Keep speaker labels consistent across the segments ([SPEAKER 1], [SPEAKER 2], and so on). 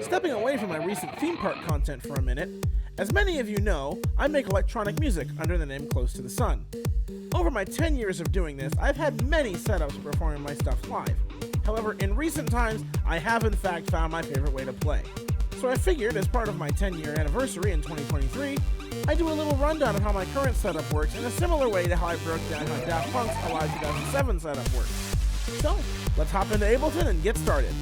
[SPEAKER 1] Stepping away from my recent theme park content for a minute, as many of you know, I make electronic music under the name Close to the Sun. Over my 10 years of doing this, I've had many setups for performing my stuff live. However, in recent times, I have in fact found my favorite way to play. So I figured, as part of my 10-year anniversary in 2023, I'd do a little rundown of how my current setup works in a similar way to how I broke down how Daft Punk's Alive 2007 setup works. So, let's hop into Ableton and get started.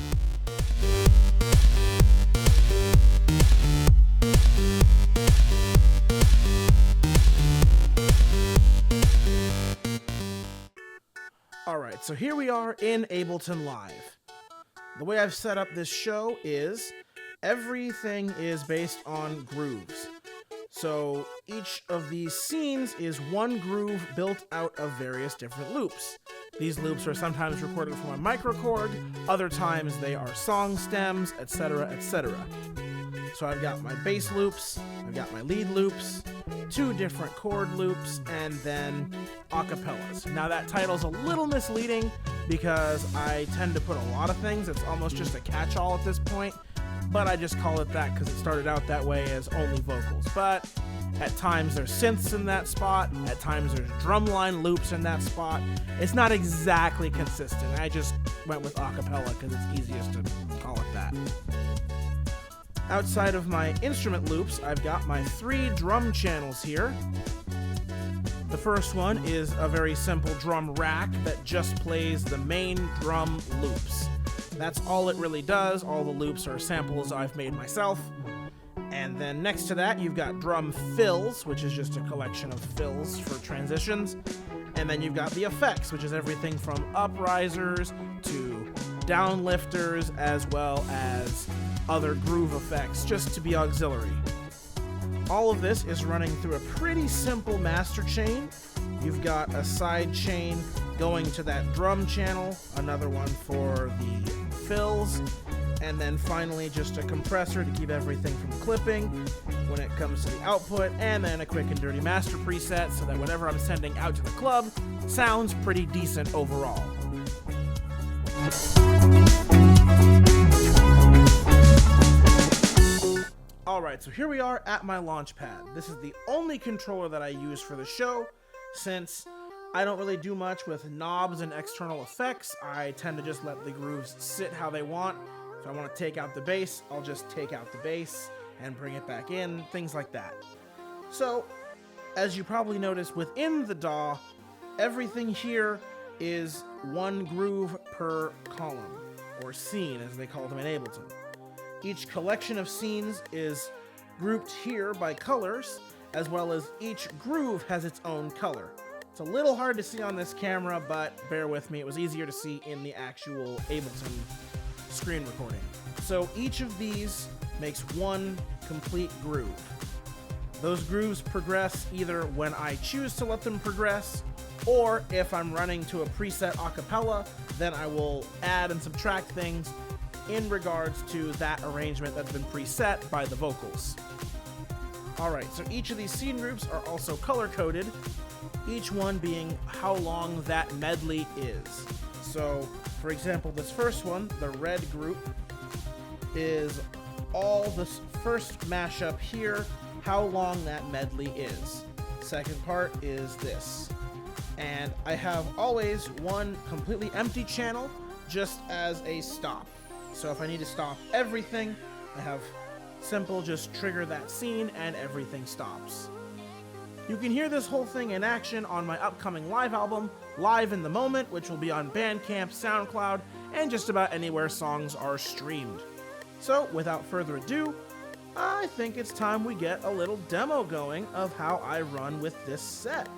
[SPEAKER 1] Alright, so here we are in Ableton Live. The way I've set up this show is everything is based on grooves. So each of these scenes is one groove built out of various different loops. These loops are sometimes recorded from a microKORG, other times they are song stems, etc., etc. So I've got my bass loops, I've got my lead loops, two different chord loops, and then acapellas. Now that title's a little misleading because I tend to put a lot of things. It's almost just a catch-all at this point, but I just call it that because it started out that way as only vocals. But at times there's synths in that spot, at times there's drumline loops in that spot. It's not exactly consistent. I just went with acapella because it's easiest to call it that. Outside of my instrument loops, I've got my 3 drum channels here. The first one is a very simple drum rack that just plays the main drum loops. That's all it really does. All the loops are samples I've made myself. And then next to that, you've got drum fills, which is just a collection of fills for transitions. And then you've got the effects, which is everything from uprisers to downlifters, as well as other groove effects, just to be auxiliary. All of this is running through a pretty simple master chain. You've got a side chain going to that drum channel, another one for the fills, and then finally just a compressor to keep everything from clipping when it comes to the output, and then a quick and dirty master preset so that whatever I'm sending out to the club sounds pretty decent overall. Alright, so here we are at my Launchpad. This is the only controller that I use for the show, since I don't really do much with knobs and external effects. I tend to just let the grooves sit how they want. If I want to take out the bass, I'll just take out the bass and bring it back in, things like that. So, as you probably noticed within the DAW, everything here is one groove per column, or scene as they call them in Ableton. Each collection of scenes is grouped here by colors, as well as each groove has its own color. It's a little hard to see on this camera, but bear with me, it was easier to see in the actual Ableton screen recording. So each of these makes one complete groove. Those grooves progress either when I choose to let them progress, or if I'm running to a preset acapella, then I will add and subtract things in regards to that arrangement that's been preset by the vocals. Alright, so each of these scene groups are also color-coded, each one being how long that medley is. So, for example, this first one, the red group, is all this first mashup here, how long that medley is. Second part is this. And I have always one completely empty channel just as a stop. So if I need to stop everything, I have simple just trigger that scene and everything stops. You can hear this whole thing in action on my upcoming live album, Live in the Moment, which will be on Bandcamp, SoundCloud, and just about anywhere songs are streamed. So without further ado, I think it's time we get a little demo going of how I run with this set.